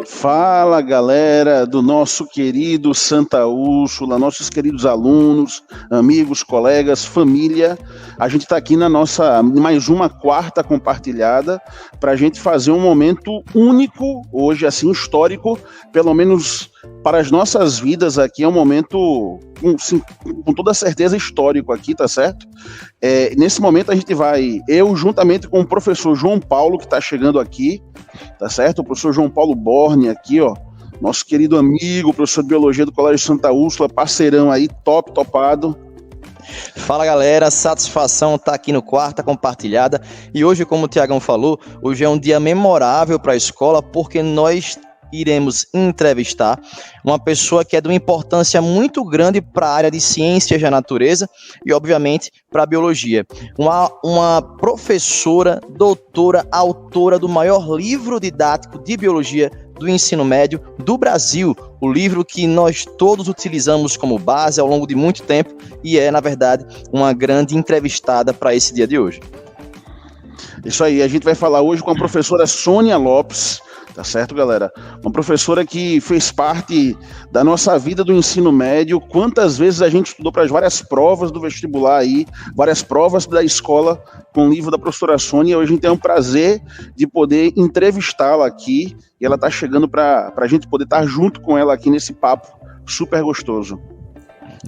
Fala, galera do nosso querido Santa Úrsula, nossos queridos alunos, amigos, colegas, família. A gente está aqui na nossa mais uma quarta compartilhada para a gente fazer um momento único, hoje assim, histórico, pelo menos para as nossas vidas aqui. É um momento, com toda certeza, histórico aqui, tá certo? Nesse momento a gente vai, eu juntamente com o professor João Paulo, que está chegando aqui, tá certo? O professor João Paulo Borne aqui, ó, nosso querido amigo, professor de Biologia do Colégio Santa Úrsula, parceirão aí, topado. Fala, galera, satisfação estar aqui no Quarta Compartilhada. E hoje, como o Tiagão falou, hoje é um dia memorável para a escola, porque nós iremos entrevistar uma pessoa que é de uma importância muito grande para a área de ciências da natureza e, obviamente, para a biologia. Uma professora, doutora, autora do maior livro didático de biologia do ensino médio do Brasil, o livro que nós todos utilizamos como base ao longo de muito tempo e é, na verdade, uma grande entrevistada para esse dia de hoje. Isso aí, a gente vai falar hoje com a professora Sônia Lopes. Tá certo, galera? Uma professora que fez parte da nossa vida do ensino médio. Quantas vezes a gente estudou para as várias provas do vestibular aí, várias provas da escola com o livro da professora Sônia. Hoje a gente tem um prazer de poder entrevistá-la aqui e ela tá chegando para a gente poder estar junto com ela aqui nesse papo super gostoso.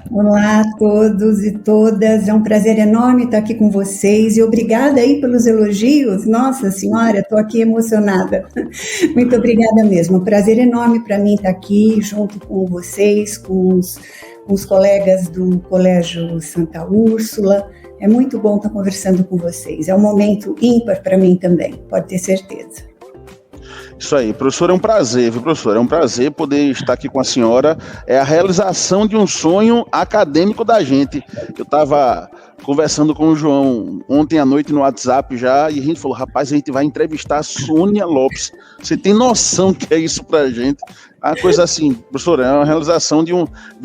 Olá a todos e todas, é um prazer enorme estar aqui com vocês e obrigada aí pelos elogios. Nossa Senhora, estou aqui emocionada. Muito obrigada mesmo, um prazer enorme para mim estar aqui junto com vocês, com os colegas do Colégio Santa Úrsula. É muito bom estar conversando com vocês, é um momento ímpar para mim também, pode ter certeza. Isso aí, professor, é um prazer, viu, professor? É um prazer poder estar aqui com a senhora. É a realização de um sonho acadêmico da gente. Eu estava conversando com o João ontem à noite no WhatsApp já, e a gente falou, rapaz, a gente vai entrevistar a Sônia Lopes. Você tem noção que é isso pra gente? A coisa assim, professor, é uma realização de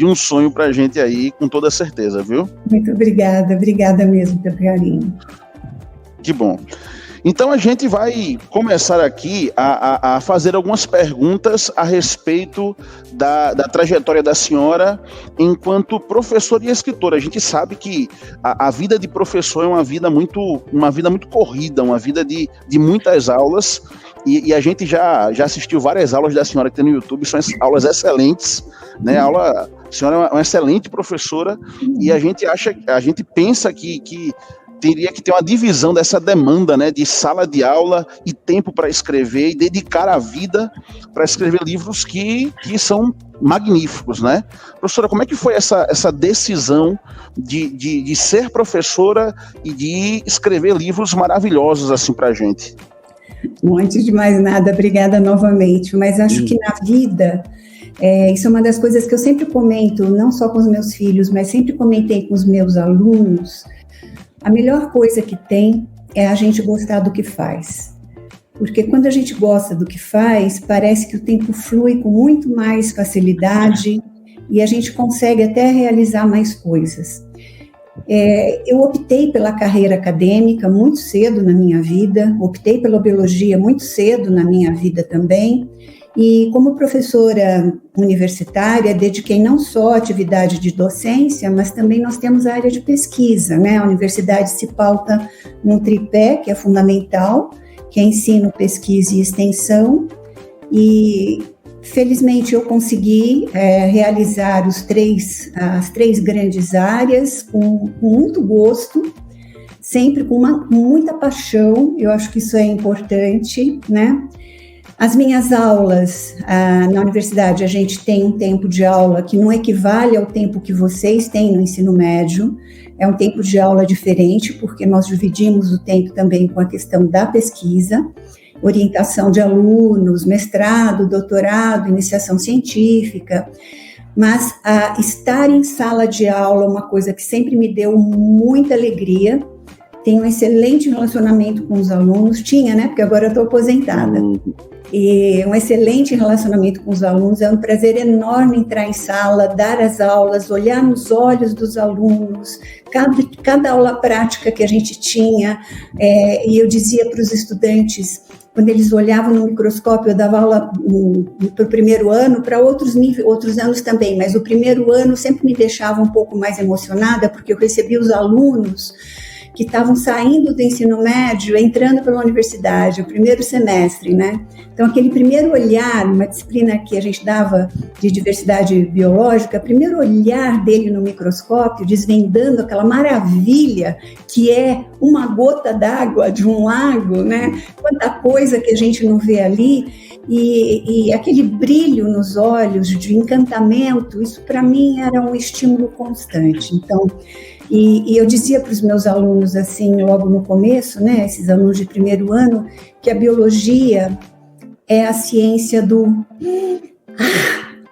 um sonho pra gente aí, com toda certeza, viu? Muito obrigada mesmo pelo carinho. Que bom. Então a gente vai começar aqui a fazer algumas perguntas a respeito da trajetória da senhora enquanto professora e escritora. A gente sabe que a vida de professor é uma vida muito corrida, uma vida de muitas aulas, e a gente já assistiu várias aulas da senhora que tem no YouTube, são aulas excelentes, né? A senhora é uma excelente professora, e a gente pensa que teria que ter uma divisão dessa demanda, né, de sala de aula e tempo para escrever e dedicar a vida para escrever livros que são magníficos, né? Professora, como é que foi essa decisão de ser professora e de escrever livros maravilhosos assim para a gente? Antes de mais nada, obrigada novamente, mas acho que na vida, isso é uma das coisas que eu sempre comento, não só com os meus filhos, mas sempre comentei com os meus alunos. A melhor coisa que tem é a gente gostar do que faz. Porque quando a gente gosta do que faz, parece que o tempo flui com muito mais facilidade e a gente consegue até realizar mais coisas. Eu optei pela carreira acadêmica muito cedo na minha vida, optei pela biologia muito cedo na minha vida também. E como professora universitária, dediquei não só a atividade de docência, mas também nós temos a área de pesquisa, né? A universidade se pauta num tripé, que é fundamental, que é ensino, pesquisa e extensão. E, felizmente, eu consegui realizar as três grandes áreas com muito gosto, sempre com muita paixão. Eu acho que isso é importante, né? As minhas aulas na universidade, a gente tem um tempo de aula que não equivale ao tempo que vocês têm no ensino médio, é um tempo de aula diferente, porque nós dividimos o tempo também com a questão da pesquisa, orientação de alunos, mestrado, doutorado, iniciação científica, mas estar em sala de aula é uma coisa que sempre me deu muita alegria. Tenho um excelente relacionamento com os alunos, tinha, né, porque agora eu estou aposentada. E um excelente relacionamento com os alunos, é um prazer enorme entrar em sala, dar as aulas, olhar nos olhos dos alunos, cada aula prática que a gente tinha, e eu dizia para os estudantes, quando eles olhavam no microscópio, eu dava aula para o primeiro ano, para outros anos também, mas o primeiro ano sempre me deixava um pouco mais emocionada, porque eu recebia os alunos que estavam saindo do ensino médio, entrando pela universidade, o primeiro semestre, né? Então, aquele primeiro olhar, uma disciplina que a gente dava de diversidade biológica, primeiro olhar dele no microscópio, desvendando aquela maravilha que é uma gota d'água de um lago, né? Quanta coisa que a gente não vê ali, e aquele brilho nos olhos, de encantamento, isso para mim era um estímulo constante. Então, e eu dizia para os meus alunos, assim, logo no começo, né, esses alunos de primeiro ano, que a biologia é a ciência do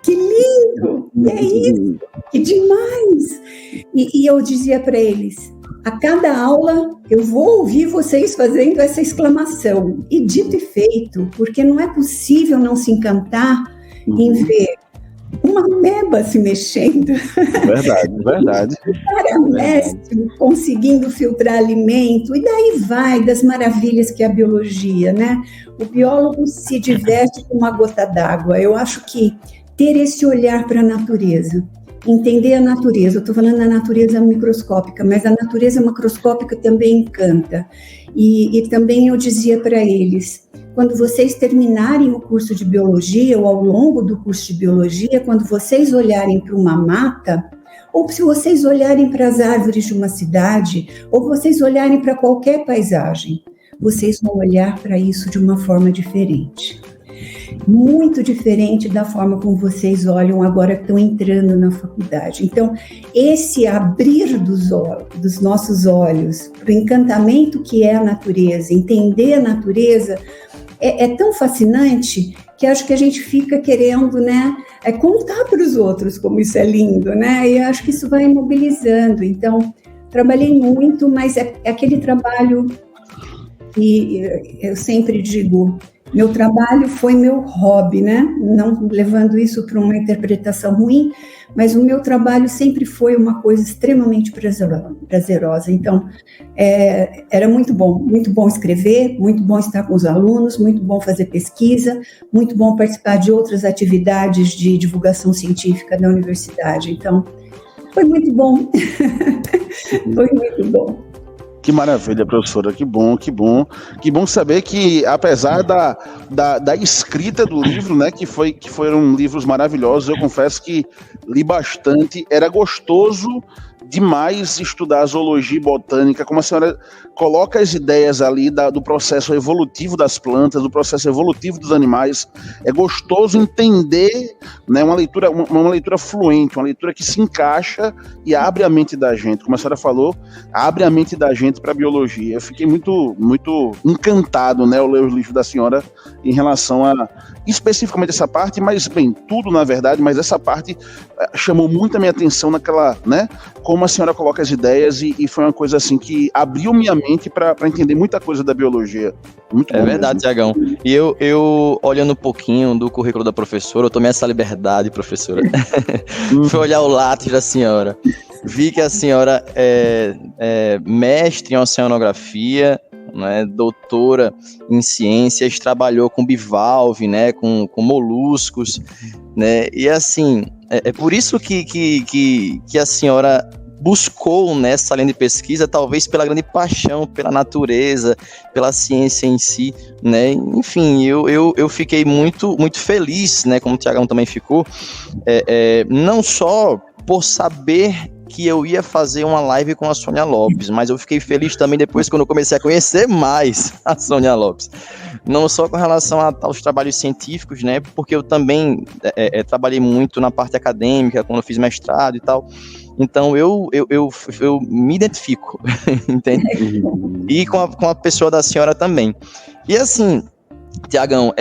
que lindo, é isso, que demais. E eu dizia para eles, a cada aula eu vou ouvir vocês fazendo essa exclamação, e dito e feito, porque não é possível não se encantar em ver uma ameba se mexendo. Verdade. O paramécio conseguindo filtrar alimento, e daí vai das maravilhas que é a biologia, né? O biólogo se diverte com uma gota d'água. Eu acho que ter esse olhar para a natureza, entender a natureza, eu estou falando da natureza microscópica, mas a natureza macroscópica também encanta. E também eu dizia para eles, quando vocês terminarem o curso de biologia, ou ao longo do curso de biologia, quando vocês olharem para uma mata, ou se vocês olharem para as árvores de uma cidade, ou vocês olharem para qualquer paisagem, vocês vão olhar para isso de uma forma diferente. Muito diferente da forma como vocês olham agora que estão entrando na faculdade. Então, esse abrir dos nossos olhos para o encantamento que é a natureza, entender a natureza, é tão fascinante que acho que a gente fica querendo, né, contar para os outros como isso é lindo, né? E acho que isso vai mobilizando. Então, trabalhei muito, mas é aquele trabalho, e eu sempre digo, meu trabalho foi meu hobby, né? Não levando isso para uma interpretação ruim, mas o meu trabalho sempre foi uma coisa extremamente prazerosa. Então, era muito bom escrever, muito bom estar com os alunos, muito bom fazer pesquisa, muito bom participar de outras atividades de divulgação científica da universidade. Então, foi muito bom. Foi muito bom. Que maravilha, professora, que bom saber que, apesar da escrita do livro, né, que foram livros maravilhosos, eu confesso que li bastante, era gostoso demais estudar zoologia e botânica, como a senhora coloca as ideias ali do processo evolutivo das plantas, do processo evolutivo dos animais. É gostoso entender, né, uma leitura fluente, uma leitura que se encaixa e abre a mente da gente, como a senhora falou, abre a mente da gente para a biologia. Eu fiquei muito, muito encantado, né, ao ler os livros da senhora em relação a especificamente essa parte, mas bem, tudo na verdade, mas essa parte chamou muito a minha atenção naquela, né, como a senhora coloca as ideias, e foi uma coisa assim que abriu minha mente para entender muita coisa da biologia. Muito bom. É verdade, Tiagão. E eu olhando um pouquinho do currículo da professora, eu tomei essa liberdade, professora. Fui olhar o lápis da senhora. Vi que a senhora é mestre em oceanografia, né, doutora em ciências, trabalhou com bivalve, né, com moluscos, né, e assim, é por isso que a senhora buscou nessa linha de pesquisa, talvez pela grande paixão pela natureza, pela ciência em si, né, enfim, eu fiquei muito, muito feliz, né, como o Tiagão também ficou, não só por saber que eu ia fazer uma live com a Sônia Lopes, mas eu fiquei feliz também depois quando eu comecei a conhecer mais a Sônia Lopes, não só com relação aos trabalhos científicos, né, porque eu também trabalhei muito na parte acadêmica, quando eu fiz mestrado e tal, então eu me identifico, entende? E com a pessoa da senhora também. E assim, Tiagão,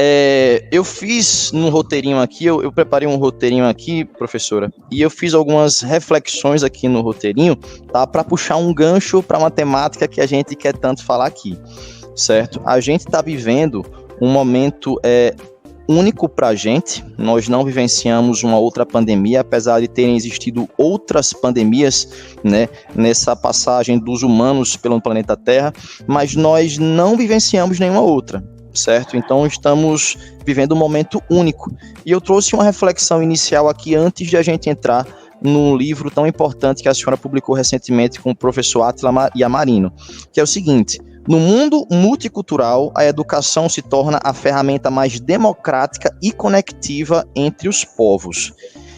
eu fiz num roteirinho aqui, eu preparei um roteirinho aqui, professora, e eu fiz algumas reflexões aqui no roteirinho, tá, para puxar um gancho para uma temática que a gente quer tanto falar aqui, certo? A gente está vivendo um momento único para a gente, nós não vivenciamos uma outra pandemia, apesar de terem existido outras pandemias, né, nessa passagem dos humanos pelo planeta Terra, mas nós não vivenciamos nenhuma outra. certo? Então estamos vivendo um momento único. E eu trouxe uma reflexão inicial aqui antes de a gente entrar num livro tão importante que a senhora publicou recentemente com o professor Átila Yamarino, que é o seguinte: no mundo multicultural, a educação se torna a ferramenta mais democrática e conectiva entre os povos.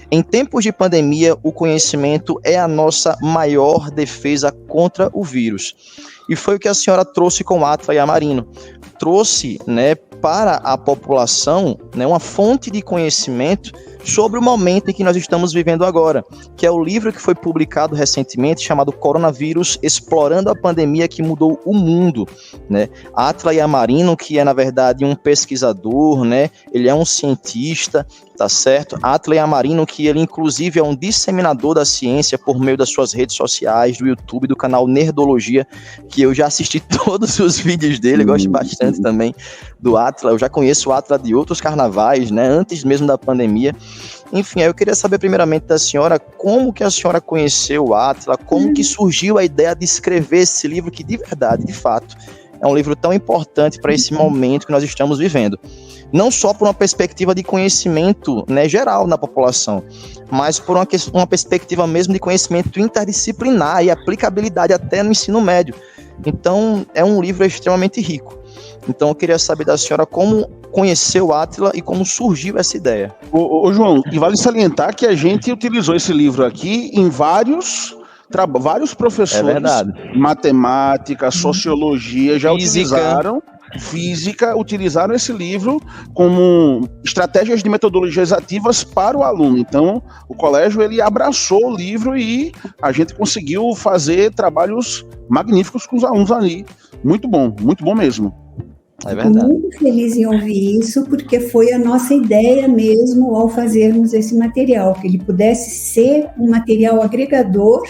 Em tempos de pandemia, o conhecimento é a nossa maior defesa contra o vírus. E foi o que a senhora trouxe com o Átila Yamarino. Trouxe, né, para a população, né, uma fonte de conhecimento sobre o momento em que nós estamos vivendo agora, que é o livro que foi publicado recentemente, chamado Coronavírus, Explorando a Pandemia que Mudou o Mundo, né? Átila Yamarino, que é, na verdade, um pesquisador, né? Ele é um cientista, tá certo? Átila Yamarino, que ele, inclusive, é um disseminador da ciência por meio das suas redes sociais, do YouTube, do canal Nerdologia, que eu já assisti todos os vídeos dele, gosto bastante também do Átila. Eu já conheço o Átila de outros carnavais, né? Antes mesmo da pandemia. Enfim, eu queria saber primeiramente da senhora como que a senhora conheceu o Átila, como que surgiu a ideia de escrever esse livro que, de verdade, de fato, é um livro tão importante para esse momento que nós estamos vivendo. Não só por uma perspectiva de conhecimento, né, geral na população, mas por uma perspectiva mesmo de conhecimento interdisciplinar e aplicabilidade até no ensino médio. Então, é um livro extremamente rico. Então, eu queria saber da senhora como conheceu o Átila e como surgiu essa ideia. Ô João, e vale salientar que a gente utilizou esse livro aqui em vários professores, matemática, sociologia, já utilizaram, física, utilizaram esse livro como estratégias de metodologias ativas para o aluno. Então, o colégio, ele abraçou o livro e a gente conseguiu fazer trabalhos magníficos com os alunos ali. Muito bom mesmo. É verdade. Estou muito feliz em ouvir isso, porque foi a nossa ideia mesmo ao fazermos esse material, que ele pudesse ser um material agregador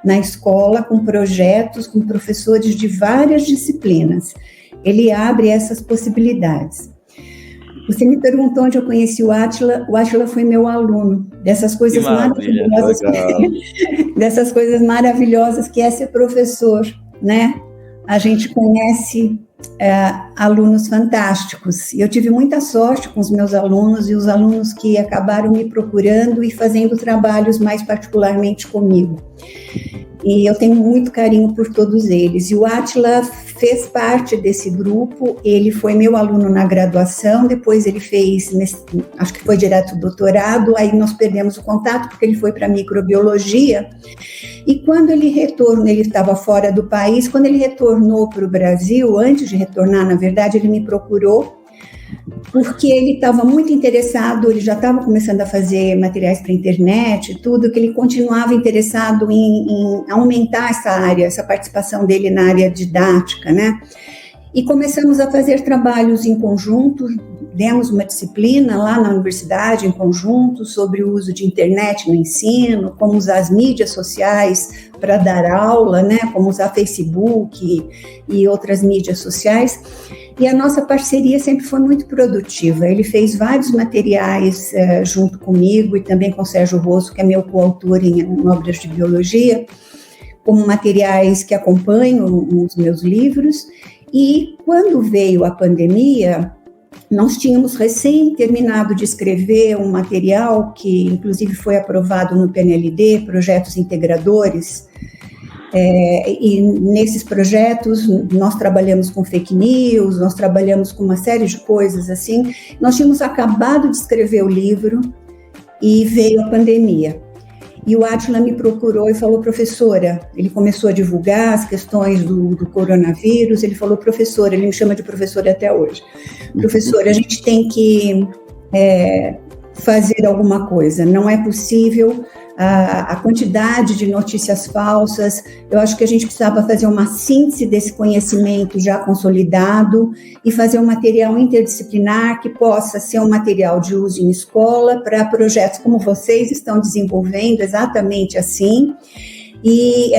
na escola, com projetos, com professores de várias disciplinas. Ele abre essas possibilidades. Você me perguntou onde eu conheci o Átila foi meu aluno, dessas coisas maravilhosas, dessas coisas maravilhosas que é ser professor, né? A gente conhece alunos fantásticos, e eu tive muita sorte com os meus alunos e os alunos que acabaram me procurando e fazendo trabalhos mais particularmente comigo. E eu tenho muito carinho por todos eles. E o Átila fez parte desse grupo, ele foi meu aluno na graduação, depois ele fez, acho que foi direto do doutorado, aí nós perdemos o contato porque ele foi para microbiologia. E quando ele retornou, ele estava fora do país, quando ele retornou para o Brasil, antes de retornar, na verdade, ele me procurou, porque ele estava muito interessado, ele já estava começando a fazer materiais para a internet e tudo, que ele continuava interessado em aumentar essa área, essa participação dele na área didática, né? E começamos a fazer trabalhos em conjunto, demos uma disciplina lá na universidade em conjunto sobre o uso de internet no ensino, como usar as mídias sociais para dar aula, né? Como usar Facebook e outras mídias sociais. E a nossa parceria sempre foi muito produtiva. Ele fez vários materiais junto comigo e também com o Sérgio Rosso, que é meu coautor em obras de biologia, como materiais que acompanham os meus livros. E quando veio a pandemia, nós tínhamos recém terminado de escrever um material que, inclusive, foi aprovado no PNLD, Projetos Integradores, e nesses projetos nós trabalhamos com fake news, nós trabalhamos com uma série de coisas assim. Nós tínhamos acabado de escrever o livro e veio a pandemia. E o Átila me procurou e falou: professora, ele começou a divulgar as questões do coronavírus, ele falou: professora, ele me chama de professora até hoje, professora, a gente tem que fazer alguma coisa, não é possível a quantidade de notícias falsas, eu acho que a gente precisava fazer uma síntese desse conhecimento já consolidado e fazer um material interdisciplinar que possa ser um material de uso em escola para projetos como vocês estão desenvolvendo, exatamente assim, e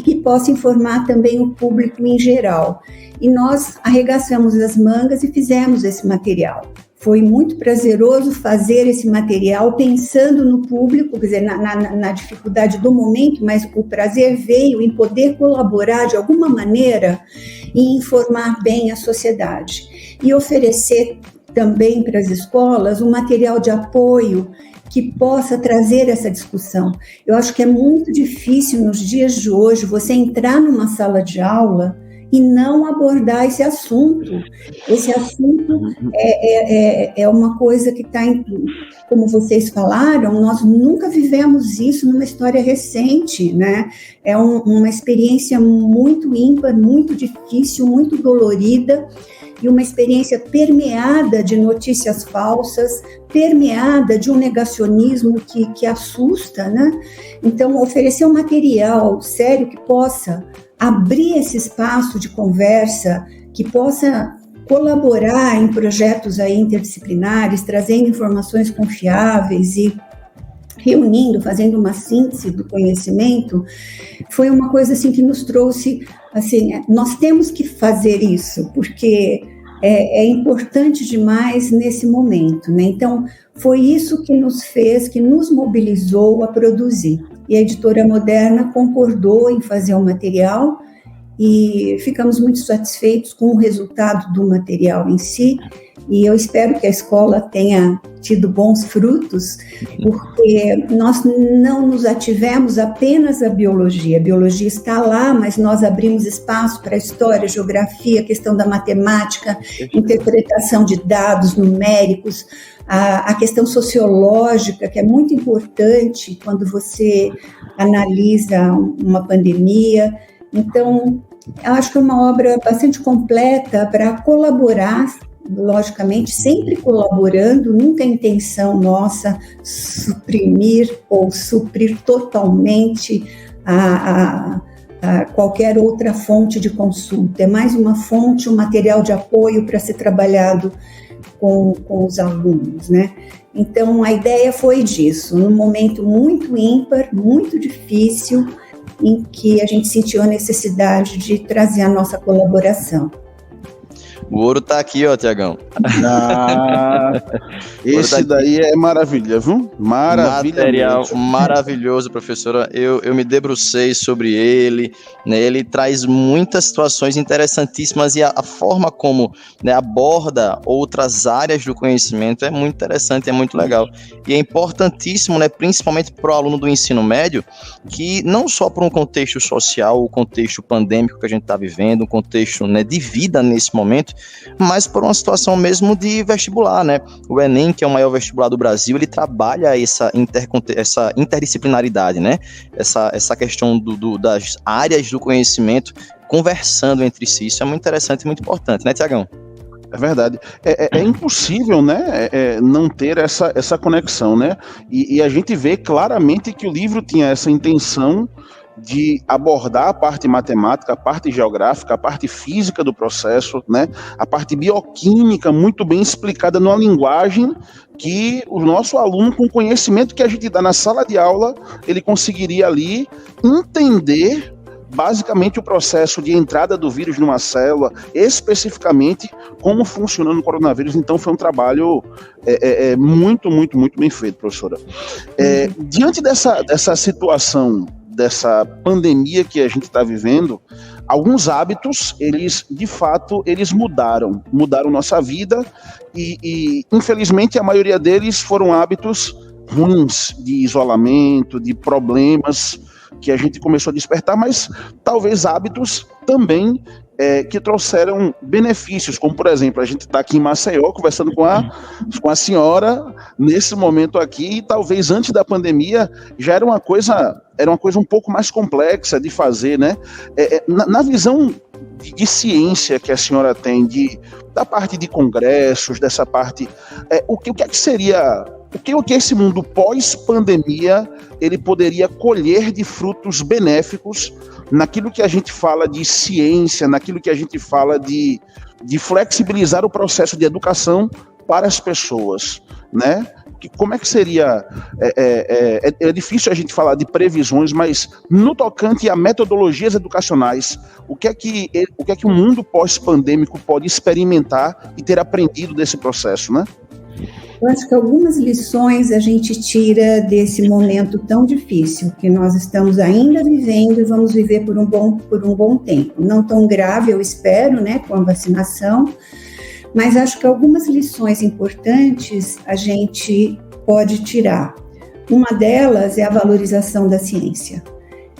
que possa informar também o público em geral. E nós arregaçamos as mangas e fizemos esse material. Foi muito prazeroso fazer esse material pensando no público, quer dizer, na dificuldade do momento, mas o prazer veio em poder colaborar de alguma maneira e informar bem a sociedade. E oferecer também para as escolas um material de apoio que possa trazer essa discussão. Eu acho que é muito difícil nos dias de hoje você entrar numa sala de aula e não abordar esse assunto. Esse assunto é uma coisa que está, como vocês falaram, nós nunca vivemos isso numa história recente, né? É uma experiência muito ímpar, muito difícil, muito dolorida, e uma experiência permeada de notícias falsas, permeada de um negacionismo que assusta, né? Então, oferecer um material sério que possa abrir esse espaço de conversa, que possa colaborar em projetos aí interdisciplinares, trazendo informações confiáveis e reunindo, fazendo uma síntese do conhecimento, foi uma coisa assim que nos trouxe, assim, nós temos que fazer isso, porque é importante demais nesse momento, né? Então, foi isso que nos fez, que nos mobilizou a produzir. E a Editora Moderna concordou em fazer o material e ficamos muito satisfeitos com o resultado do material em si, e eu espero que a escola tenha tido bons frutos, porque nós não nos ativemos apenas à biologia. A biologia está lá, mas nós abrimos espaço para a história, geografia, a questão da matemática, interpretação de dados numéricos, a questão sociológica, que é muito importante quando você analisa uma pandemia. Então, eu acho que é uma obra bastante completa para colaborar, logicamente, sempre colaborando, nunca a intenção nossa suprimir ou suprir totalmente a qualquer outra fonte de consulta. É mais uma fonte, um material de apoio para ser trabalhado com os alunos, né? Então, a ideia foi disso, num momento muito ímpar, muito difícil, em que a gente sentiu a necessidade de trazer a nossa colaboração. O ouro tá aqui, ó, Tiagão. Esse daí é maravilha, viu? Maravilha. Material mesmo. maravilhoso, professora. Eu me debrucei sobre ele, né? Ele traz muitas situações interessantíssimas e a forma como, né, aborda outras áreas do conhecimento é muito interessante, é muito legal. E é importantíssimo, né, principalmente para o aluno do ensino médio, que não só por um contexto social, o contexto pandêmico que a gente está vivendo, um contexto, né, de vida nesse momento, mas por uma situação mesmo de vestibular, né? O Enem, que é o maior vestibular do Brasil, ele trabalha essa interdisciplinaridade, né? Essa questão das áreas do conhecimento conversando entre si. Isso é muito interessante e muito importante, né, Tiagão? É verdade. É impossível, né, não ter essa conexão, né? E a gente vê claramente que o livro tinha essa intenção de abordar a parte matemática, a parte geográfica, a parte física do processo, né? A parte bioquímica muito bem explicada numa linguagem que o nosso aluno, com o conhecimento que a gente dá na sala de aula, ele conseguiria ali entender basicamente o processo de entrada do vírus numa célula, especificamente como funciona o coronavírus. Então foi um trabalho muito, muito, muito bem feito, professora. Diante dessa situação, dessa pandemia que a gente está vivendo, alguns hábitos, eles de fato, eles mudaram nossa vida e infelizmente a maioria deles foram hábitos ruins, de isolamento, de problemas que a gente começou a despertar, mas talvez hábitos também que trouxeram benefícios, como por exemplo, a gente está aqui em Maceió conversando com a senhora nesse momento aqui, e talvez antes da pandemia já era uma coisa um pouco mais complexa de fazer, né? Na visão de ciência que a senhora tem, da parte de congressos, dessa parte, o que é que seria... O que esse mundo pós-pandemia ele poderia colher de frutos benéficos naquilo que a gente fala de ciência, naquilo que a gente fala de flexibilizar o processo de educação para as pessoas, né? Como é que seria... É difícil a gente falar de previsões, mas no tocante a metodologias educacionais, o que é que o mundo pós-pandêmico pode experimentar e ter aprendido desse processo, né? Eu acho que algumas lições a gente tira desse momento tão difícil que nós estamos ainda vivendo e vamos viver por um bom tempo. Não tão grave, eu espero, né, com a vacinação, mas acho que algumas lições importantes a gente pode tirar. Uma delas é a valorização da ciência.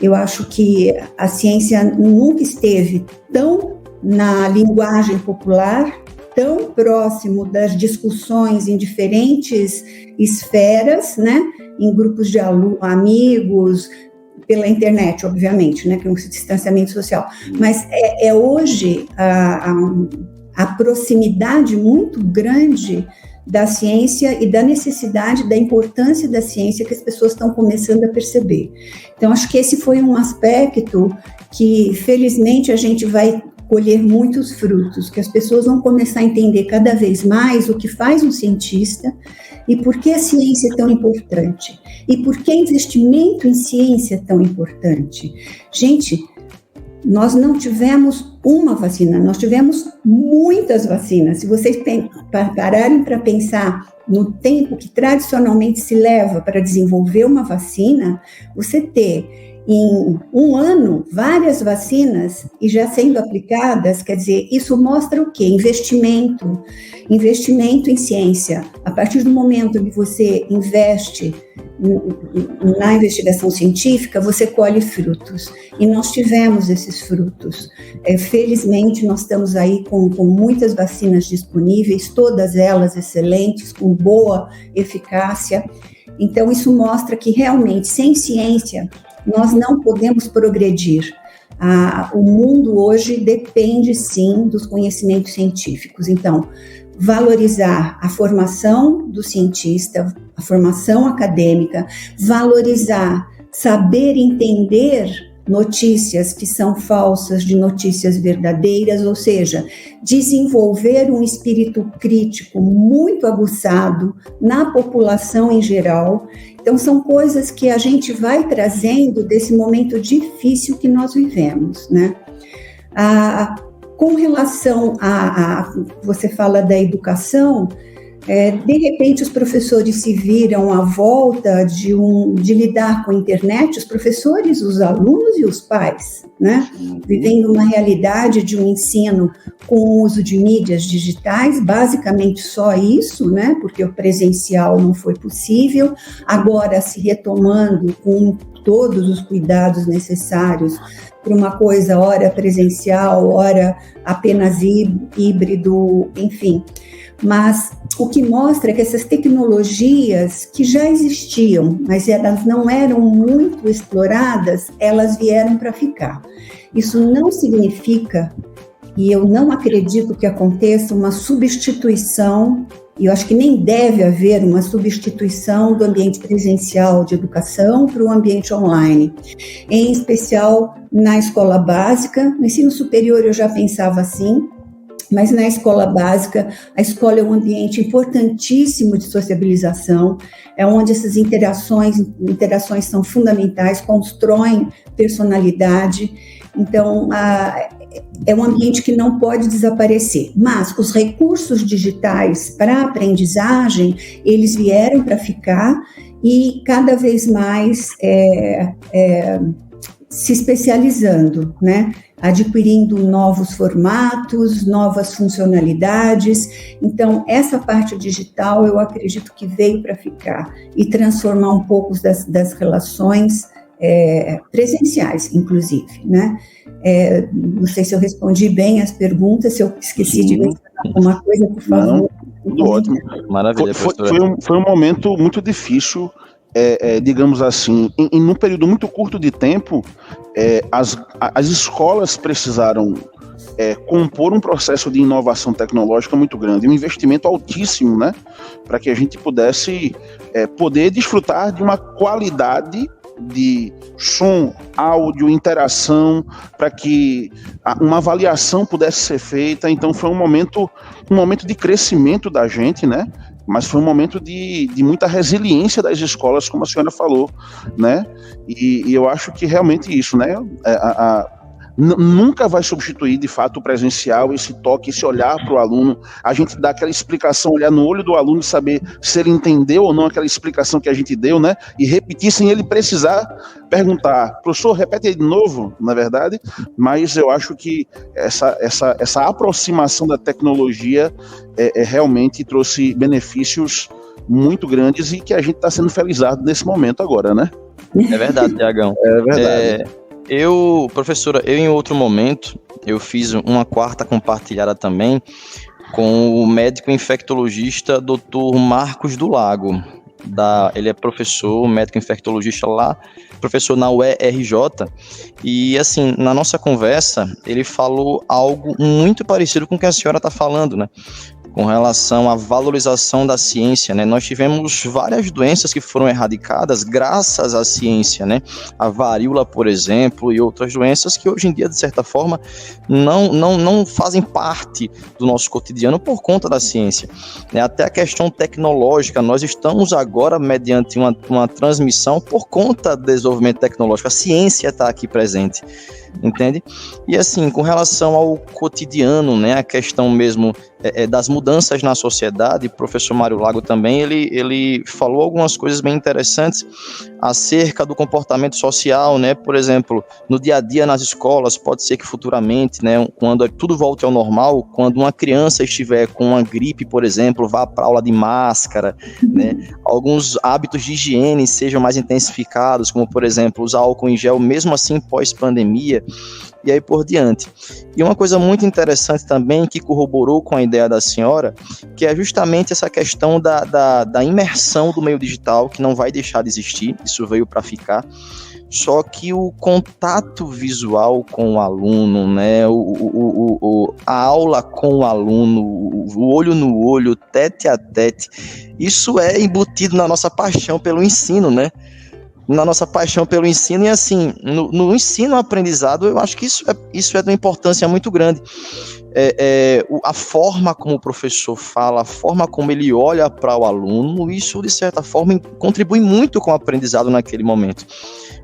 Eu acho que a ciência nunca esteve tão na linguagem popular, tão próximo das discussões em diferentes esferas, né? Em grupos de amigos, pela internet, obviamente, né? Com esse distanciamento social. Mas é hoje a proximidade muito grande da ciência e da necessidade, da importância da ciência que as pessoas estão começando a perceber. Então, acho que esse foi um aspecto que, felizmente, a gente vai colher muitos frutos, que as pessoas vão começar a entender cada vez mais o que faz um cientista e por que a ciência é tão importante, e por que investimento em ciência é tão importante. Gente, nós não tivemos uma vacina, nós tivemos muitas vacinas. Se vocês pararem para pensar no tempo que tradicionalmente se leva para desenvolver uma vacina, você ter em um ano várias vacinas e já sendo aplicadas, quer dizer, isso mostra o quê? Investimento em ciência. A partir do momento que você investe na investigação científica, você colhe frutos. E nós tivemos esses frutos. Felizmente, nós estamos aí com muitas vacinas disponíveis, todas elas excelentes, com boa eficácia. Então, isso mostra que realmente, sem ciência, nós não podemos progredir. O mundo hoje depende, sim, dos conhecimentos científicos. Então, valorizar a formação do cientista, a formação acadêmica, valorizar, saber entender notícias que são falsas de notícias verdadeiras, ou seja, desenvolver um espírito crítico muito aguçado na população em geral. Então, são coisas que a gente vai trazendo desse momento difícil que nós vivemos, né? Com relação você fala da educação, de repente os professores se viram à volta de lidar com a internet, os professores, os alunos e os pais, né? Vivendo uma realidade de um ensino com o uso de mídias digitais, basicamente só isso, né? Porque o presencial não foi possível, agora se retomando com todos os cuidados necessários para uma coisa, ora presencial, ora apenas híbrido, enfim. Mas o que mostra é que essas tecnologias que já existiam, mas elas não eram muito exploradas, elas vieram para ficar. Isso não significa, e eu não acredito que aconteça, uma substituição, e eu acho que nem deve haver uma substituição do ambiente presencial de educação para o ambiente online, em especial na escola básica. No ensino superior eu já pensava assim, mas na escola básica, a escola é um ambiente importantíssimo de sociabilização, é onde essas interações são fundamentais, constroem personalidade. Então, é um ambiente que não pode desaparecer. Mas os recursos digitais para a aprendizagem, eles vieram para ficar e cada vez mais se especializando, né? Adquirindo novos formatos, novas funcionalidades. Então, essa parte digital, eu acredito que veio para ficar e transformar um pouco das relações presenciais, inclusive, né? Não sei se eu respondi bem as perguntas, se eu esqueci de mencionar alguma coisa, por favor. Não, tudo ótimo. Maravilha, foi um momento muito difícil, digamos assim, em um período muito curto de tempo, as escolas precisaram compor um processo de inovação tecnológica muito grande, um investimento altíssimo, né, para que a gente pudesse poder desfrutar de uma qualidade de som, áudio, interação, para que uma avaliação pudesse ser feita. Então foi um momento de crescimento da gente, né? Mas foi um momento de muita resiliência das escolas, como a senhora falou, né? E eu acho que realmente isso, né? nunca vai substituir, de fato, o presencial, esse toque, esse olhar para o aluno, a gente dá aquela explicação, olhar no olho do aluno e saber se ele entendeu ou não aquela explicação que a gente deu, né? E repetir sem ele precisar perguntar. Professor, repete aí de novo, na verdade, mas eu acho que essa aproximação da tecnologia realmente trouxe benefícios muito grandes e que a gente está sendo felizado nesse momento agora, né? É verdade, Tiagão. É verdade. Professora, em outro momento, eu fiz uma quarta compartilhada também com o médico infectologista Dr. Marcos do Lago. Ele é professor, médico infectologista lá, professor na UERJ, e assim, na nossa conversa, ele falou algo muito parecido com o que a senhora está falando, né? Com relação à valorização da ciência, né? Nós tivemos várias doenças que foram erradicadas graças à ciência, né? A varíola, por exemplo, e outras doenças que hoje em dia, de certa forma, não fazem parte do nosso cotidiano por conta da ciência, né? Até a questão tecnológica, nós estamos agora mediante uma transmissão por conta do desenvolvimento tecnológico, a ciência está aqui presente, entende? E assim, com relação ao cotidiano, né, a questão mesmo das mudanças na sociedade, o professor Mário Lago também, ele falou algumas coisas bem interessantes acerca do comportamento social, né, por exemplo, no dia a dia nas escolas, pode ser que futuramente, né, quando tudo volte ao normal, quando uma criança estiver com uma gripe, por exemplo, vá para a aula de máscara, né, alguns hábitos de higiene sejam mais intensificados, como por exemplo, usar álcool em gel, mesmo assim pós-pandemia, e aí por diante. E uma coisa muito interessante também, que corroborou com a ideia da senhora, que é justamente essa questão da imersão do meio digital, que não vai deixar de existir, isso veio para ficar, só que o contato visual com o aluno, né, a aula com o aluno, o olho no olho, tete a tete, isso é embutido na nossa paixão pelo ensino, né? Na nossa paixão pelo ensino, e assim, no ensino-aprendizado, eu acho que isso é de uma importância muito grande. A forma como o professor fala, a forma como ele olha para o aluno, isso, de certa forma, contribui muito com o aprendizado naquele momento.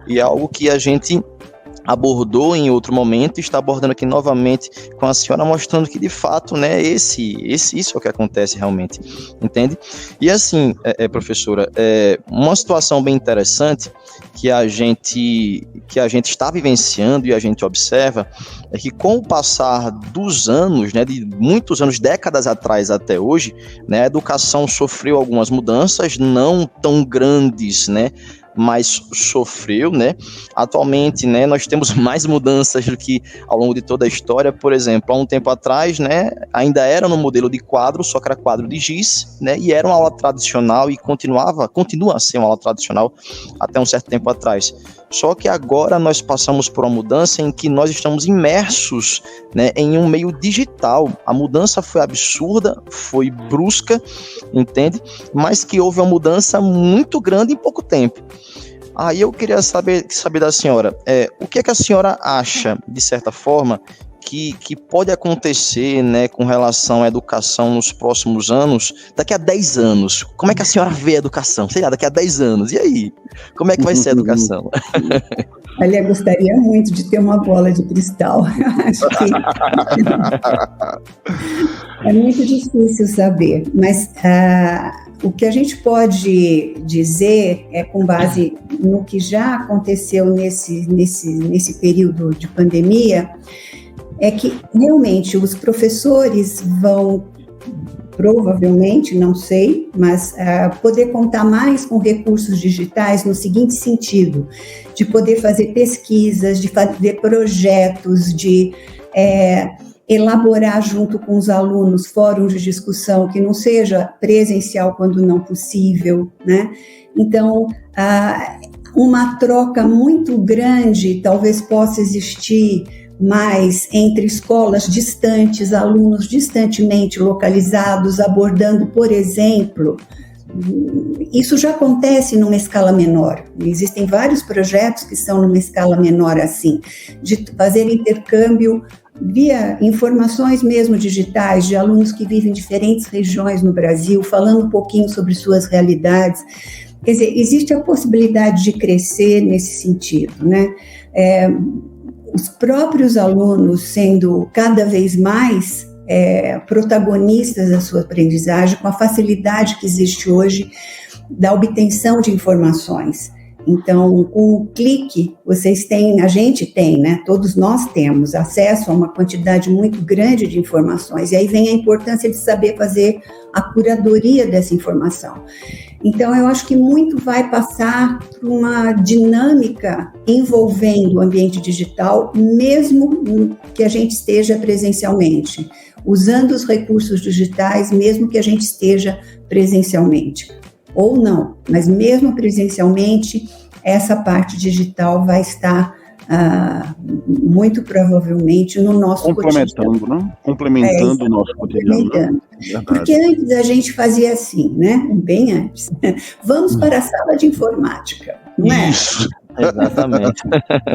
E é algo que a gente abordou em outro momento e está abordando aqui novamente com a senhora, mostrando que de fato, né, isso é o que acontece realmente, entende? E assim, professora, uma situação bem interessante que a gente está vivenciando e a gente observa é que com o passar dos anos, né, de muitos anos, décadas atrás até hoje, né, a educação sofreu algumas mudanças, não tão grandes, né, mas sofreu, né? Atualmente, né, nós temos mais mudanças do que ao longo de toda a história. Por exemplo, há um tempo atrás, né, ainda era no modelo de quadro, só que era quadro de giz, né, e era uma aula tradicional e continua a ser uma aula tradicional até um certo tempo atrás. Só que agora nós passamos por uma mudança em que nós estamos imersos, né, em um meio digital. A mudança foi absurda, foi brusca, entende? Mas que houve uma mudança muito grande em pouco tempo. Aí eu queria saber da senhora, o que é que a senhora acha, de certa forma, que pode acontecer, né, com relação à educação nos próximos anos, daqui a 10 anos? Como é que a senhora vê a educação? Sei lá, daqui a 10 anos. E aí? Como é que vai ser a educação? Olha, eu gostaria muito de ter uma bola de cristal. Acho que é muito difícil saber, mas o que a gente pode dizer com base no que já aconteceu nesse período de pandemia, é que realmente os professores vão, provavelmente, não sei, mas poder contar mais com recursos digitais no seguinte sentido, de poder fazer pesquisas, de fazer projetos, de elaborar junto com os alunos fóruns de discussão que não seja presencial quando não possível, né? Então, uma troca muito grande talvez possa existir mais entre escolas distantes, alunos distantemente localizados, abordando, por exemplo, isso já acontece numa escala menor. Existem vários projetos que são numa escala menor assim, de fazer intercâmbio via informações mesmo digitais de alunos que vivem em diferentes regiões no Brasil, falando um pouquinho sobre suas realidades. Quer dizer, existe a possibilidade de crescer nesse sentido, né? os próprios alunos sendo cada vez mais protagonistas da sua aprendizagem, com a facilidade que existe hoje da obtenção de informações. Então, com o clique, a gente tem, né? Todos nós temos acesso a uma quantidade muito grande de informações, e aí vem a importância de saber fazer a curadoria dessa informação. Então, eu acho que muito vai passar por uma dinâmica envolvendo o ambiente digital, mesmo que a gente esteja presencialmente, usando os recursos digitais, mesmo que a gente esteja presencialmente. Ou não, mas mesmo presencialmente, essa parte digital vai estar muito provavelmente no nosso cotidiano. Né? Complementando o nosso cotidiano. Né? Porque antes a gente fazia assim, né? Bem antes. Vamos para a sala de informática, não é? Isso. Exatamente.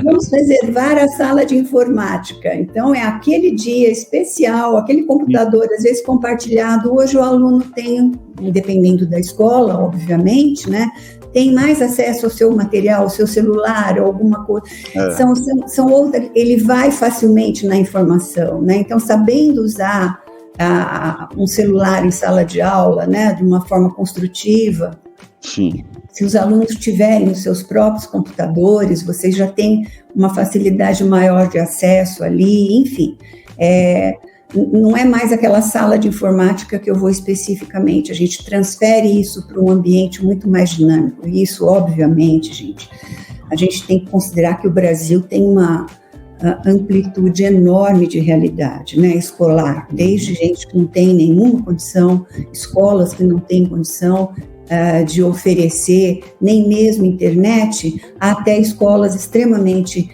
Vamos reservar a sala de informática. Então, é aquele dia especial, aquele computador, às vezes, compartilhado. Hoje, o aluno tem, dependendo da escola, obviamente, né? Tem mais acesso ao seu material, ao seu celular, ou alguma coisa. São outras. Ele vai facilmente na informação, né? Então, sabendo usar um celular em sala de aula, né? De uma forma construtiva. Sim. Se os alunos tiverem os seus próprios computadores, vocês já têm uma facilidade maior de acesso ali, enfim. Não é mais aquela sala de informática que eu vou especificamente, a gente transfere isso para um ambiente muito mais dinâmico. E isso, obviamente, gente, a gente tem que considerar que o Brasil tem uma amplitude enorme de realidade, né, escolar, desde gente que não tem nenhuma condição, escolas que não têm condição de oferecer nem mesmo internet, até escolas extremamente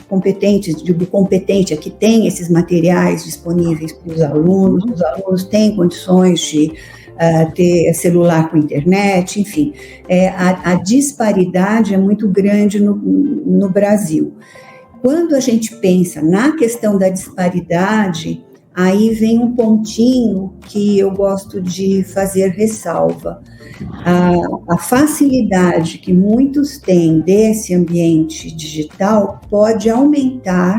competentes, digo competente, que tem esses materiais disponíveis para os alunos têm condições de ter celular com internet, enfim, a disparidade é muito grande no Brasil. Quando a gente pensa na questão da disparidade, aí vem um pontinho que eu gosto de fazer ressalva. A facilidade que muitos têm desse ambiente digital pode aumentar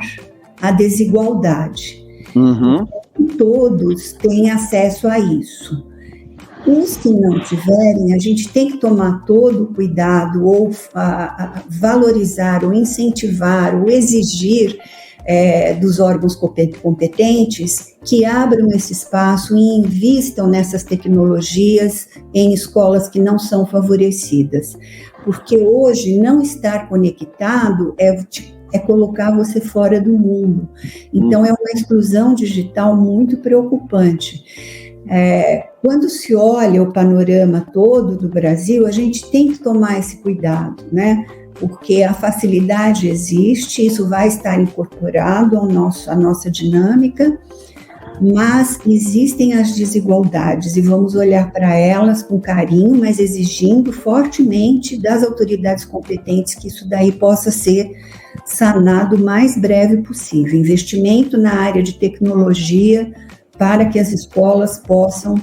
a desigualdade. Uhum. Todos têm acesso a isso. Os que não tiverem, a gente tem que tomar todo o cuidado, ou valorizar, ou incentivar, ou exigir dos órgãos competentes que abram esse espaço e invistam nessas tecnologias em escolas que não são favorecidas. Porque hoje não estar conectado é colocar você fora do mundo. Então, é uma exclusão digital muito preocupante. Quando se olha o panorama todo do Brasil, a gente tem que tomar esse cuidado, né? Porque a facilidade existe, isso vai estar incorporado à nossa dinâmica, mas existem as desigualdades e vamos olhar para elas com carinho, mas exigindo fortemente das autoridades competentes que isso daí possa ser sanado o mais breve possível. Investimento na área de tecnologia para que as escolas possam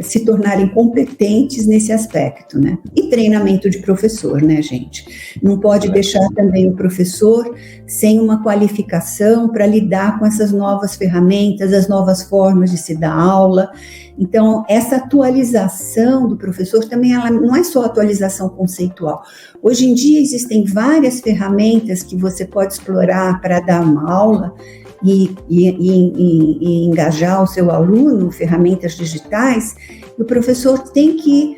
se tornarem competentes nesse aspecto, né? E treinamento de professor, né, gente? Não pode deixar também o professor sem uma qualificação para lidar com essas novas ferramentas, as novas formas de se dar aula. Então, essa atualização do professor também ela não é só atualização conceitual. Hoje em dia existem várias ferramentas que você pode explorar para dar uma aula, e engajar o seu aluno, ferramentas digitais, e o professor tem que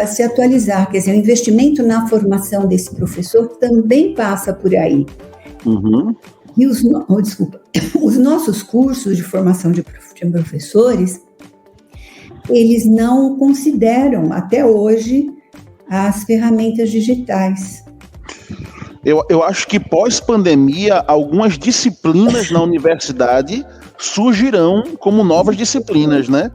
se atualizar, quer dizer, o investimento na formação desse professor também passa por aí. Uhum. E os nossos cursos de formação de professores, eles não consideram, até hoje, as ferramentas digitais. Eu acho que pós-pandemia, algumas disciplinas na universidade surgirão como novas disciplinas, né?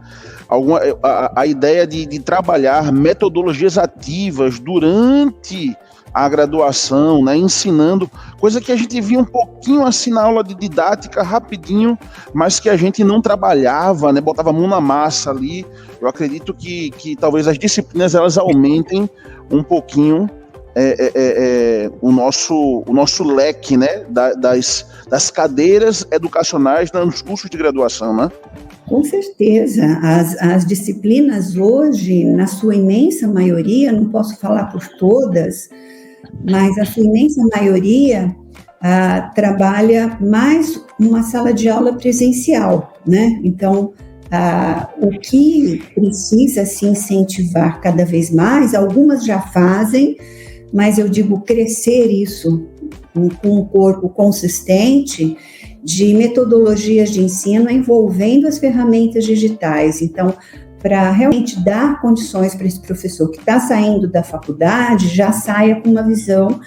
A ideia de trabalhar metodologias ativas durante a graduação, né? Ensinando, coisa que a gente via um pouquinho assim na aula de didática, rapidinho, mas que a gente não trabalhava, né? Botava a mão na massa ali. Eu acredito que talvez as disciplinas elas aumentem um pouquinho o nosso leque, né, das cadeiras educacionais nos cursos de graduação, né? Com certeza. As disciplinas hoje, na sua imensa maioria, não posso falar por todas, mas a sua imensa maioria trabalha mais uma sala de aula presencial, né? Então, o que precisa se incentivar cada vez mais, algumas já fazem, mas eu digo crescer isso com um corpo consistente de metodologias de ensino envolvendo as ferramentas digitais. Então, para realmente dar condições para esse professor que está saindo da faculdade, já saia com uma visão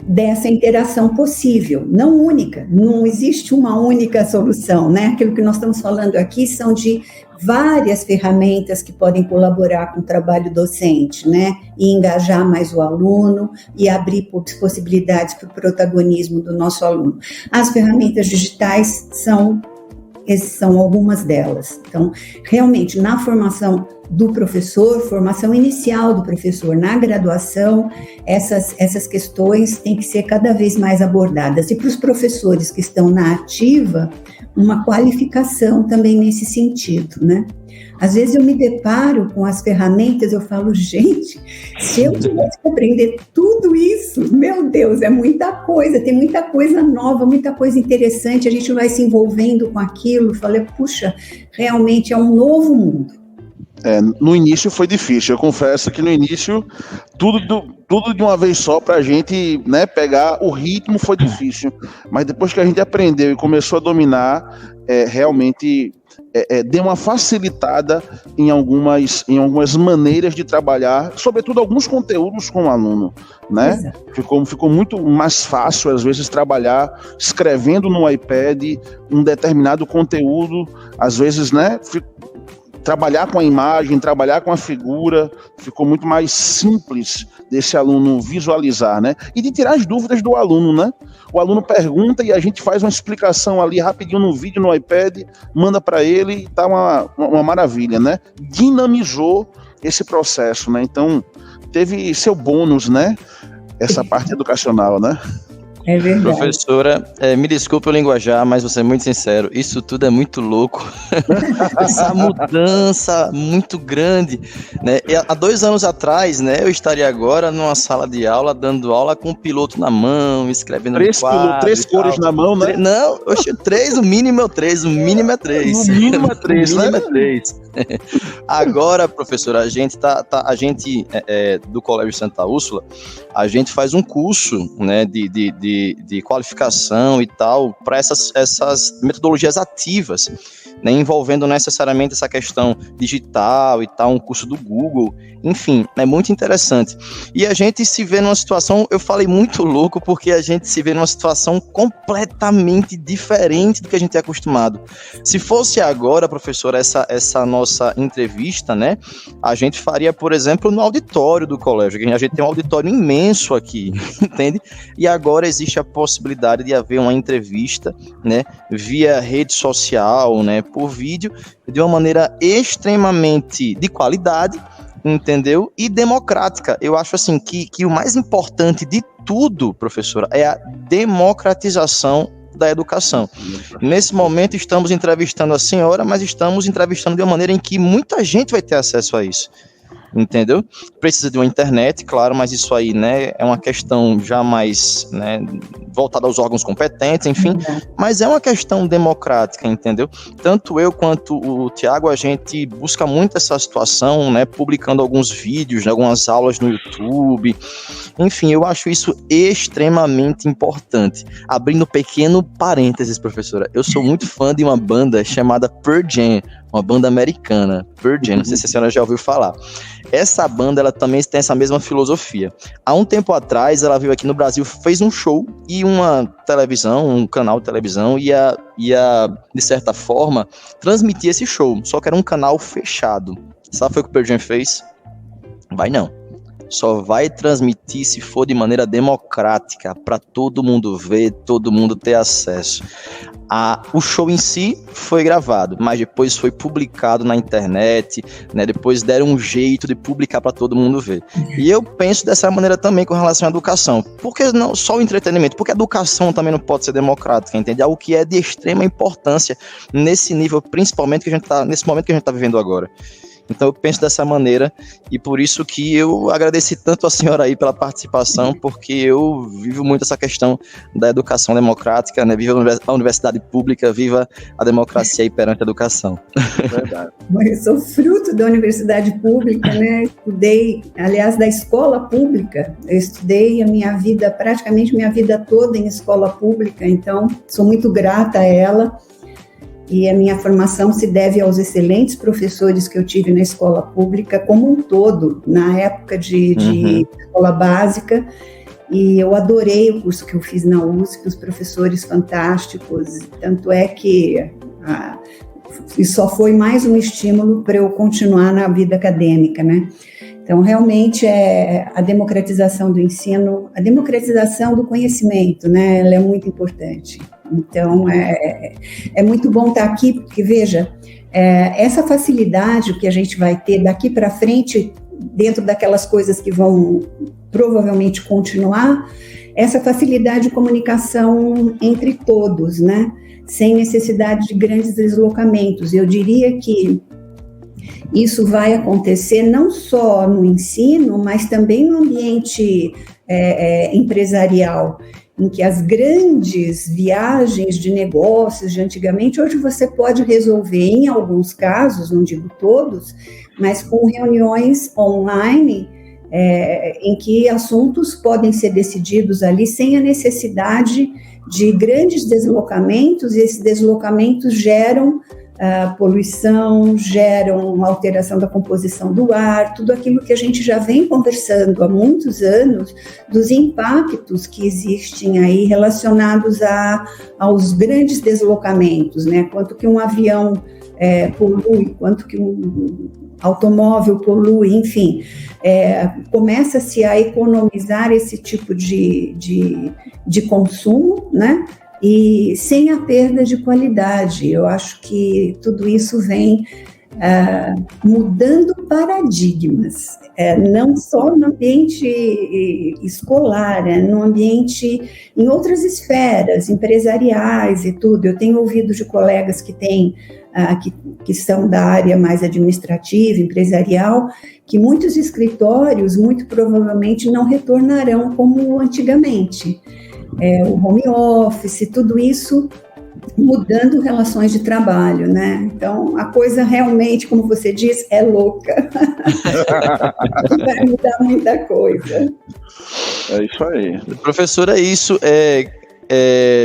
dessa interação possível, não única, não existe uma única solução, né? Aquilo que nós estamos falando aqui são de várias ferramentas que podem colaborar com o trabalho docente, né? E engajar mais o aluno e abrir possibilidades para o protagonismo do nosso aluno. As ferramentas digitais são algumas delas. Então, realmente, na formação do professor, formação inicial do professor na graduação, essas questões têm que ser cada vez mais abordadas. E para os professores que estão na ativa, uma qualificação também nesse sentido, né? Às vezes eu me deparo com as ferramentas, eu falo, gente, se eu tivesse que aprender tudo isso, meu Deus, é muita coisa, tem muita coisa nova, muita coisa interessante, a gente vai se envolvendo com aquilo, falei, puxa, realmente é um novo mundo. No início foi difícil, eu confesso que no início tudo de uma vez só para a gente, né, pegar o ritmo foi difícil, mas depois que a gente aprendeu e começou a dominar, realmente deu uma facilitada em algumas maneiras de trabalhar, sobretudo alguns conteúdos com o aluno, né? Ficou muito mais fácil às vezes trabalhar escrevendo no iPad um determinado conteúdo, às vezes, né? Trabalhar com a imagem, trabalhar com a figura, ficou muito mais simples desse aluno visualizar, né? E de tirar as dúvidas do aluno, né? O aluno pergunta e a gente faz uma explicação ali rapidinho no vídeo, no iPad, manda para ele e tá uma maravilha, né? Dinamizou esse processo, né? Então, teve seu bônus, né? Essa parte educacional, né? É verdade. Professora, me desculpe o linguajar, mas vou ser muito sincero, isso tudo é muito louco. Essa mudança muito grande, né? E há 2 anos atrás, né, eu estaria agora numa sala de aula, dando aula com o piloto na mão, escrevendo no quadro. 3 cores na mão, né? Não, 3, o mínimo é 3, o mínimo é 3. O mínimo é 3, né? Agora, professora, a gente do Colégio Santa Úrsula, a gente faz um curso, né, de qualificação e tal, para essas metodologias ativas, né, envolvendo necessariamente essa questão digital e tal, um curso do Google, enfim, é muito interessante. E a gente se vê numa situação, eu falei muito louco, porque a gente se vê numa situação completamente diferente do que a gente é acostumado. Se fosse agora, professor, essa nossa entrevista, né, a gente faria, por exemplo, no auditório do colégio, a gente tem um auditório imenso aqui, entende? E agora existe a possibilidade de haver uma entrevista, né, via rede social, né, por vídeo, de uma maneira extremamente de qualidade, entendeu? E democrática. Eu acho assim que o mais importante de tudo, professora, é a democratização da educação. Nesse momento estamos entrevistando a senhora, mas estamos entrevistando de uma maneira em que muita gente vai ter acesso a isso. Entendeu? Precisa de uma internet, claro, mas isso aí, né, é uma questão já mais, né, voltada aos órgãos competentes, enfim, mas é uma questão democrática, entendeu? Tanto eu quanto o Tiago, a gente busca muito essa situação, né, publicando alguns vídeos, algumas aulas no YouTube, enfim, eu acho isso extremamente importante. Abrindo pequeno parênteses, professora, eu sou muito fã de uma banda chamada Pearl Jam, uma banda americana, Pearl Jam, não sei se a senhora já ouviu falar. Essa banda, ela também tem essa mesma filosofia. Há um tempo atrás, ela veio aqui no Brasil, fez um show e uma televisão, um canal de televisão ia, de certa forma, transmitir esse show, só que era um canal fechado. Sabe o que o Pearl Jam fez? Vai não. só vai transmitir se for de maneira democrática, para todo mundo ver, todo mundo ter acesso. O show em si foi gravado, mas depois foi publicado na internet, né? Depois deram um jeito de publicar para todo mundo ver. E eu penso dessa maneira também com relação à educação. Por que não só o entretenimento? Porque a educação também não pode ser democrática, entende? Algo que é de extrema importância nesse nível, principalmente nesse momento que a gente está vivendo agora. Então eu penso dessa maneira e por isso que eu agradeci tanto a senhora aí pela participação, porque eu vivo muito essa questão da educação democrática, né? Viva a universidade pública, viva a democracia aí perante a educação. Verdade. Eu sou fruto da universidade pública, né? Estudei, aliás, da escola pública. Eu estudei praticamente minha vida toda em escola pública, então sou muito grata a ela. E a minha formação se deve aos excelentes professores que eu tive na escola pública como um todo, na época de escola básica, e eu adorei o curso que eu fiz na USP, os professores fantásticos, tanto é que isso só foi mais um estímulo para eu continuar na vida acadêmica, né? Então, realmente, a democratização do ensino, a democratização do conhecimento, né? Ela é muito importante. Então, é muito bom estar aqui, porque, veja, essa facilidade que a gente vai ter daqui para frente, dentro daquelas coisas que vão provavelmente continuar, essa facilidade de comunicação entre todos, né? Sem necessidade de grandes deslocamentos. Eu diria que isso vai acontecer não só no ensino, mas também no ambiente empresarial, em que as grandes viagens de negócios de antigamente, hoje você pode resolver, em alguns casos, não digo todos, mas com reuniões online, em que assuntos podem ser decididos ali sem a necessidade de grandes deslocamentos, e esses deslocamentos geram poluição, geram alteração da composição do ar, tudo aquilo que a gente já vem conversando há muitos anos, dos impactos que existem aí relacionados aos grandes deslocamentos, né? Quanto que um avião polui, quanto que um automóvel polui, enfim, começa-se a economizar esse tipo de consumo, né? E sem a perda de qualidade. Eu acho que tudo isso vem mudando paradigmas, não só no ambiente escolar, no ambiente, em outras esferas, empresariais e tudo. Eu tenho ouvido de colegas que têm, que são da área mais administrativa, empresarial, que muitos escritórios, muito provavelmente, não retornarão como antigamente. O home office, tudo isso mudando relações de trabalho, né? Então, a coisa realmente, como você diz, é louca. Vai mudar muita coisa. É isso aí. Professora,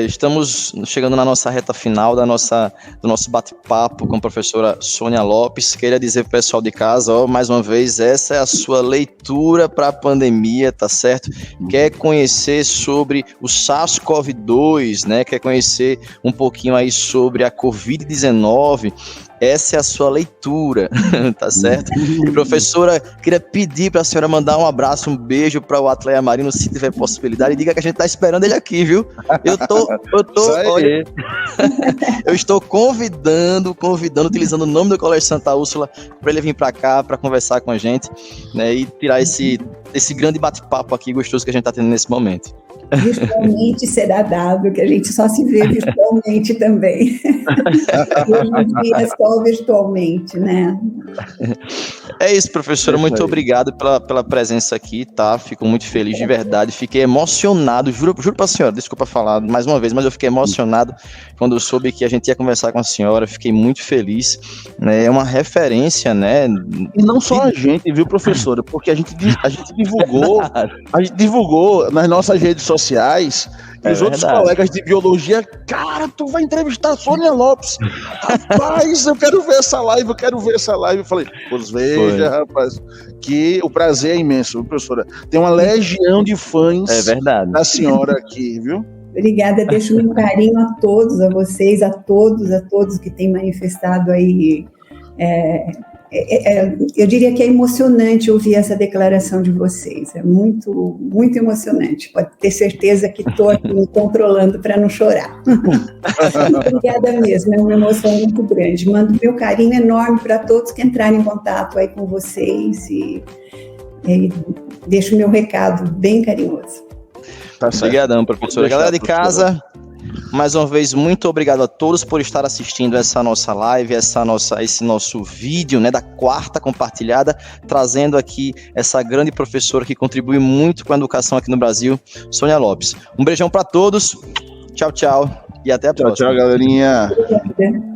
estamos chegando na nossa reta final do nosso bate-papo com a professora Sônia Lopes. Queria dizer para o pessoal de casa, mais uma vez, essa é a sua leitura para a pandemia, tá certo? Quer conhecer sobre o SARS-CoV-2, né? Quer conhecer um pouquinho aí sobre a Covid-19? Essa é a sua leitura, tá certo? E, professora, queria pedir para a senhora mandar um abraço, um beijo para o Atleia Marino, se tiver possibilidade, e diga que a gente tá esperando ele aqui, viu? Olha, eu estou convidando, utilizando o nome do Colégio Santa Úrsula, para ele vir para cá, para conversar com a gente, né, e tirar esse grande bate-papo aqui gostoso que a gente tá tendo nesse momento. Virtualmente será dado, que a gente só se vê virtualmente também. Hoje em dia é só virtualmente, né? É isso, professora, muito obrigado pela presença aqui, tá? Fico muito feliz, de verdade, fiquei emocionado, juro pra senhora, desculpa falar mais uma vez, mas eu fiquei emocionado quando eu soube que a gente ia conversar com a senhora, fiquei muito feliz, né? É uma referência, né? E não só a gente, viu, professora, porque a gente divulgou nas nossas redes sociais, e os outros colegas de biologia, cara, tu vai entrevistar a Sônia Lopes, rapaz, eu quero ver essa live, eu falei, pois veja, rapaz, que o prazer é imenso, professora, tem uma legião de fãs da senhora aqui, viu? Obrigada, deixo um carinho a todos, a vocês, a todos que têm manifestado aí eu diria que é emocionante ouvir essa declaração de vocês, é muito, muito emocionante, pode ter certeza que estou aqui me controlando para não chorar. Obrigada mesmo, é uma emoção muito grande, mando meu carinho enorme para todos que entrarem em contato aí com vocês e deixo meu recado bem carinhoso. Tá, obrigadão, professora. Galera de casa, mais uma vez, muito obrigado a todos por estar assistindo essa nossa live, esse nosso vídeo, né, da quarta compartilhada, trazendo aqui essa grande professora que contribui muito com a educação aqui no Brasil, Sônia Lopes. Um beijão para todos, tchau, tchau, e até a próxima. Tchau, galerinha. Obrigada.